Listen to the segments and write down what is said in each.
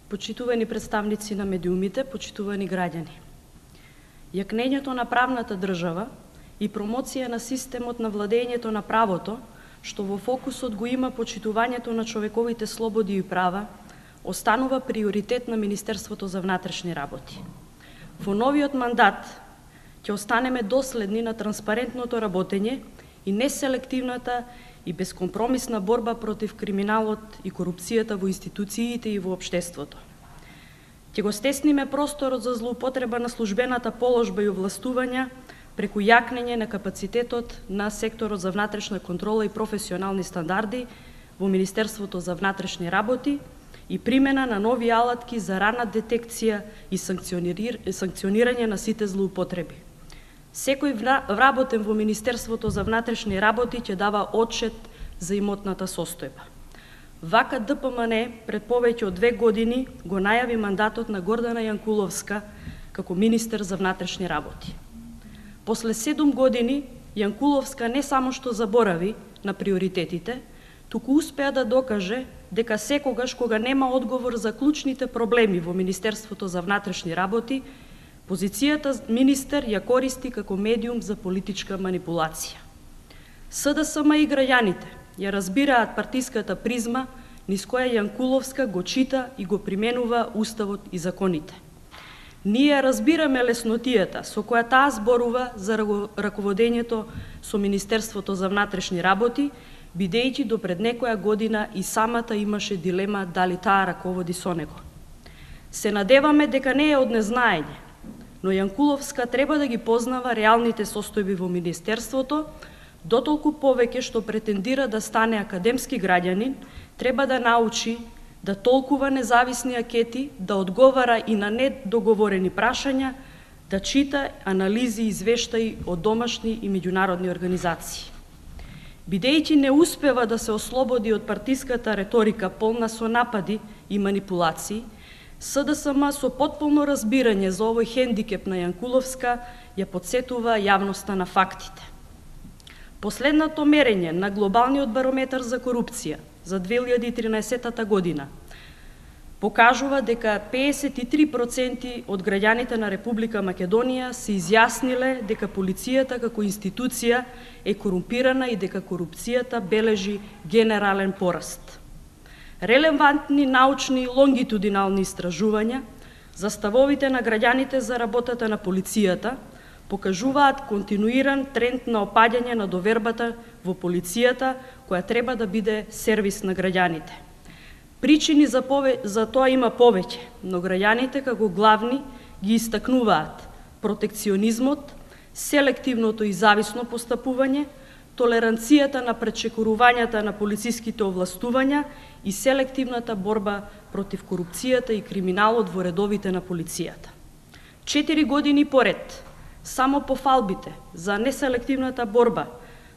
почитувани представници на медиумите, почитувани граѓани. Јакнењето на правната држава и промоција на системот на владењето на правото, што во фокусот го има почитувањето на човековите слободи и права, останува приоритет на Министерството за внатрешни работи. Во новиот мандат ќе останеме доследни на транспарентното работење и неселективната и безкомпромисна борба против криминалот и корупцијата во институциите и во општеството. Ќе го стесниме просторот за злоупотреба на службената положба и овластувања преку јакнење на капацитетот на секторот за внатрешна контрола и професионални стандарди во Министерството за внатрешни работи и примена на нови алатки за рана детекција и санкционирање на сите злоупотреби. Секој вработен во Министерството за внатрешни работи ќе дава отчет за имотната состојба. Вака ДПМН пред повеќе од 2 години го најави мандатот на Гордана Јанкуловска како министер за внатрешни работи. После 7 години Јанкуловска не само што заборави на приоритетите, туку успеа да докаже дека секогаш кога нема одговор за клучните проблеми во Министерството за внатрешни работи, позицијата министер ја користи како медиум за политичка манипулација. СДСМ и граѓаните ја разбираат партиската призма низ која Јанкуловска го чита и го применува Уставот и законите. Ние разбираме леснотијата со која таа зборува за раководењето со Министерството за внатрешни работи, бидејќи до пред некоја година и самата имаше дилема дали таа раководи со него. Се надеваме дека не е од незнаење, но Јанкуловска треба да ги познава реалните состојби во Министерството, дотолку повеќе што претендира да стане академски граѓанин, треба да научи да толкува независни анкети, да одговара и на недоговорени прашања, да чита анализи и извештаи од домашни и меѓународни организации. Бидејќи не успева да се ослободи од партиската реторика полна со напади и манипулации, СДСМ со потполно разбирање за овој хендикеп на Јанкуловска ја подсетува јавноста на фактите. Последното мерење на глобалниот барометар за корупција за 2013 година покажува дека 53% од граѓаните на Република Македонија се изјасниле дека полицијата како институција е корумпирана и дека корупцијата бележи генерален пораст. Релевантни научни и лонгитудинални истражувања за ставовите на граѓаните за работата на полицијата покажуваат континуиран тренд на опаѓање на довербата во полицијата, која треба да биде сервис на граѓаните. Причини за тоа има повеќе, но граѓаните како главни ги истакнуваат протекционизмот, селективното и зависно постапување, толеранцијата на пречекорувањата на полициските овластувања и селективната борба против корупцијата и криминалот во редовите на полицијата. 4 години поред, само по фалбите за неселективната борба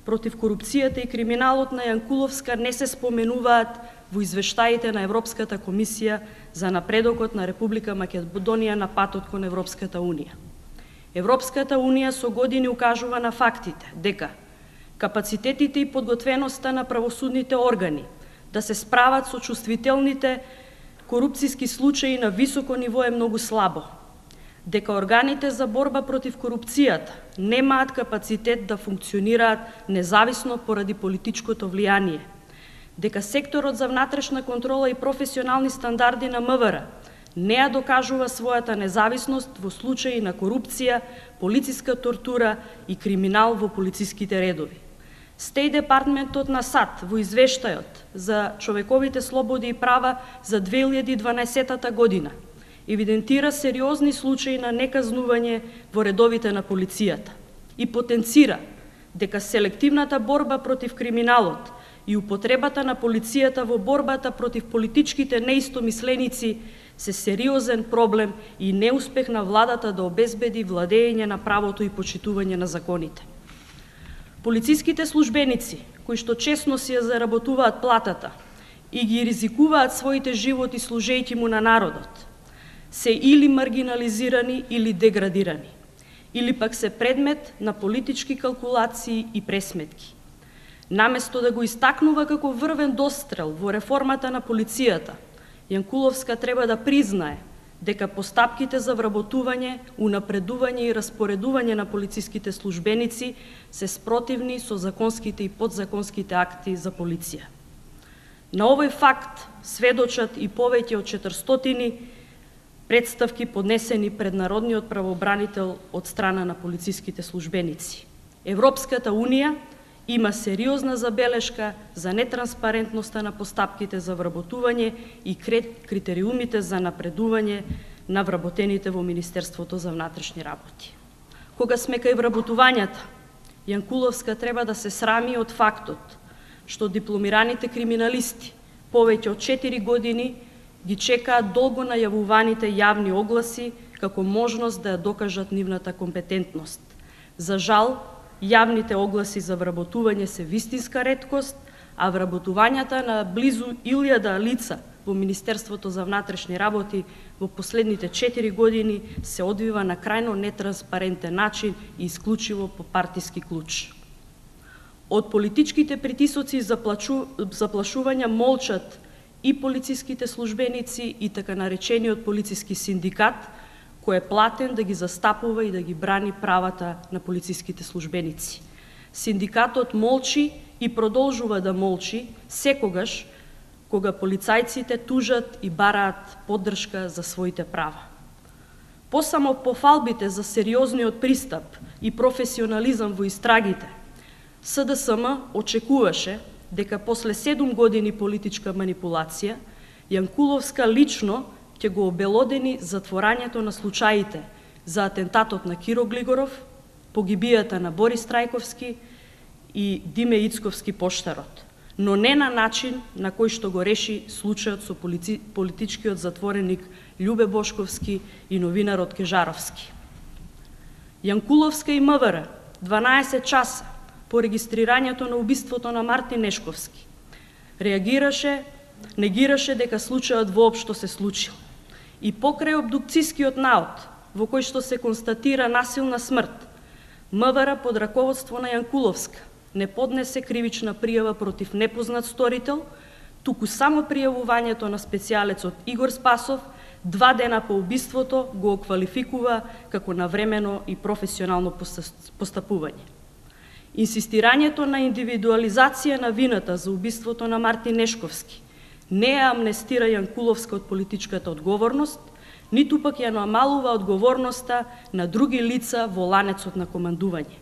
против корупцијата и криминалот на Јанкуловска не се споменуваат во извештаите на Европската комисија за напредокот на Република Македонија на патот кон Европската унија. Европската унија со години укажува на фактите дека капацитетите и подготвеноста на правосудните органи да се справат со чувствителните корупцијски случаи на високо ниво е многу слабо, дека органите за борба против корупцијата немаат капацитет да функционираат независно поради политичкото влијание, дека секторот за внатрешна контрола и професионални стандарди на МВР не ја докажува својата независност во случаи на корупција, полициска тортура и криминал во полициските редови. Стеј департментот на САД во извештајот за човековите слободи и права за 2012 година евидентира сериозни случаи на неказнување во редовите на полицијата и потенцира дека селективната борба против криминалот и употребата на полицијата во борбата против политичките неистомисленици се сериозен проблем и неуспех на владата да обезбеди владење на правото и почитување на законите. Полициските службеници, кои што честно си ја заработуваат платата и ги ризикуваат своите животи служејќи му на народот, се или маргинализирани или деградирани, или пак се предмет на политички калкулации и пресметки. Наместо да го истакнува како врвен дострел во реформата на полицијата Јанкуловска треба да признае дека постапките за вработување, унапредување и распоредување на полициските службеници се спротивни со законските и подзаконските акти за полиција. На овој факт сведочат и повеќе од 400 представки поднесени пред Народниот правобранител од страна на полициските службеници. Европската Унија има сериозна забелешка за нетранспарентноста на постапките за вработување и критериумите за напредување на вработените во Министерството за внатрешни работи. Кога сме кај вработувањата, Јанкуловска треба да се срами од фактот што дипломираните криминалисти повеќе од 4 години ги чекаат долго најавуваните јавни огласи како можност да ја докажат нивната компетентност. За жал, јавните огласи за вработување се вистинска реткост, а вработувањата на близу 1000 лица во Министерството за внатрешни работи во последните 4 години се одвива на крајно нетранспарентен начин и исклучиво по партиски клуч. Од политичките притисоци и заплашувања молчат и полициските службеници и така наречениот полициски синдикат, кој е платен да ги застапува и да ги брани правата на полициските службеници. Синдикатот молчи и продолжува да молчи секогаш кога полицајците тужат и бараат поддршка за своите права. Посамо по фалбите за сериозниот пристап и професионализам во истрагите, СДСМ очекуваше дека после 7 години политичка манипулација, Јанкуловска лично ќе го обелодени затворањето на случаите за атентатот на Киро Глигоров, погибијата на Борис Трајковски и Диме Ицковски поштарот, но не на начин на кој што го реши случајот со политичкиот затвореник Љубе Бошковски и новинарот Кежаровски. Јанкуловска и МВР 12 часа по регистрирањето на убиството на Мартин Нешковски негираше дека случајот воопшто се случил. И покрај обдукцијскиот наод, во кој што се констатира насилна смрт, МВР под раководство на Јанкуловска не поднесе кривична пријава против непознат сторител, туку само пријавувањето на специјалецот Игор Спасов 2 дена по убиството го оквалификува како навремено и професионално постапување. Инсистирањето на индивидуализација на вината за убиството на Мартин Нешковски не ја амнестира Јанкуловска од политичката одговорност, ниту пак ја намалува одговорноста на други лица во ланецот на командување.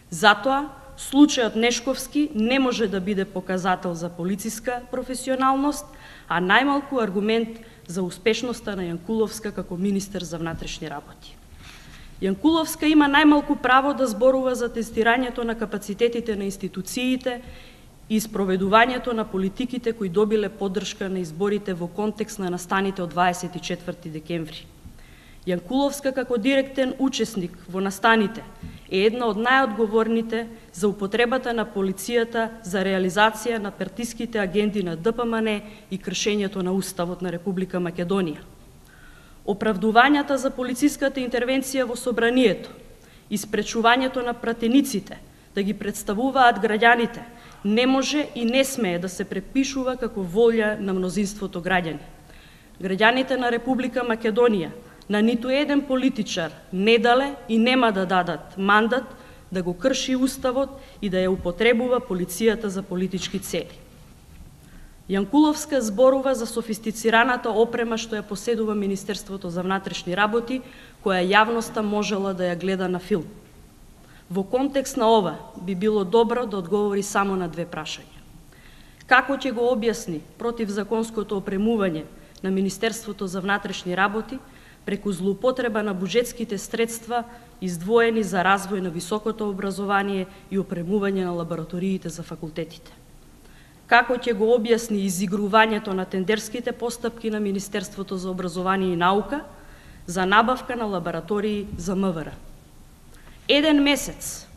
Затоа, случајот Нешковски не може да биде показател за полициска професионалност, а најмалку аргумент за успешноста на Јанкуловска како министер за внатрешни работи. Јанкуловска има најмалку право да зборува за тестирањето на капацитетите на институциите и спроведувањето на политиките кои добиле поддршка на изборите во контекст на настаните од 24 декември. Јанкуловска како директен учесник во настаните е една од најодговорните за употребата на полицијата за реализација на партиските агенди на ДПМН и кршењето на Уставот на Република Македонија. Оправдувањата за полициската интервенција во собранието и спречувањето на пратениците да ги представуваат граѓаните не може и не смее да се препишува како волја на мнозинството граѓани. Граѓаните на Република Македонија на ниту еден политичар не дале и нема да дадат мандат да го крши Уставот и да ја употребува полицијата за политички цели. Јанкуловска зборува за софистицираната опрема што ја поседува Министерството за внатрешни работи, која јавноста можела да ја гледа на филм. Во контекст на ова би било добро да одговори само на 2 прашања. Како ќе го објасни противзаконското опремување на Министерството за внатрешни работи преку злоупотреба на буџетските средства издвоени за развој на високото образование и опремување на лабораториите за факултетите? Како ќе го објасни изигрувањето на тендерските постапки на Министерството за образование и наука за набавка на лаборатории за МВР? Еден месец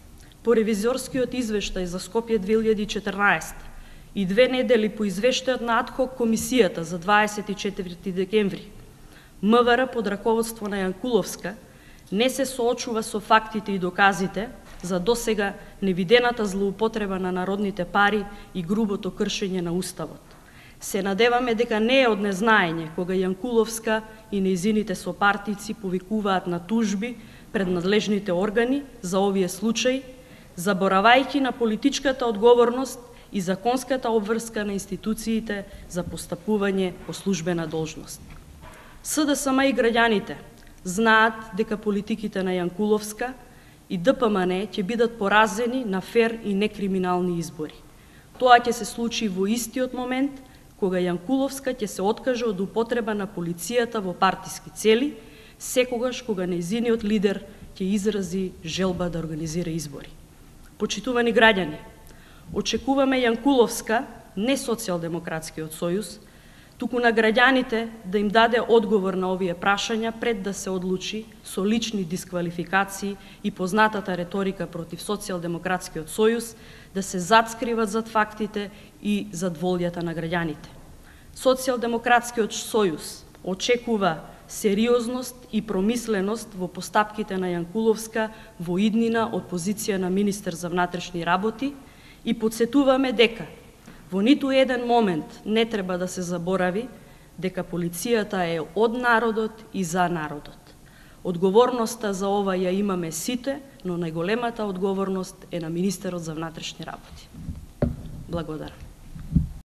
по ревизорскиот извештај за Скопје 2014 и 2 недели по извештајот на адхок комисијата за 24 декември, МВР под раководство на Јанкуловска не се соочува со фактите и доказите за досега невидената злоупотреба на народните пари и грубото кршење на Уставот. Се надеваме дека не е од незнаење кога Јанкуловска и нејзините сопартици повикуваат на тужби пред надлежните органи за овие случаи, заборавајќи на политичката одговорност и законската обврска на институциите за постапување по службена должност. СДСМ и граѓаните знаат дека политиките на Јанкуловска и ДПМН ќе бидат поразени на фер и некриминални избори. Тоа ќе се случи во истиот момент кога Јанкуловска ќе се откаже од употреба на полицијата во партиски цели, секогаш кога нејзиниот лидер ќе изрази желба да организира избори. Почитувани граѓани, очекуваме Јанкуловска, не Социјалдемократскиот сојуз, туку на граѓаните да им даде одговор на овие прашања пред да се одлучи со лични дисквалификации и познатата реторика против Социјалдемократскиот сојуз да се затскриват зад фактите и зад волјата на граѓаните. Социјалдемократскиот сојуз очекува сериозност и промисленост во постапките на Јанкуловска во иднина од позиција на министер за внатрешни работи и подсетуваме дека во ниту еден момент не треба да се заборави дека полицијата е од народот и за народот. Одговорноста за ова ја имаме сите, но најголемата одговорност е на министерот за внатрешни работи. Благодарам.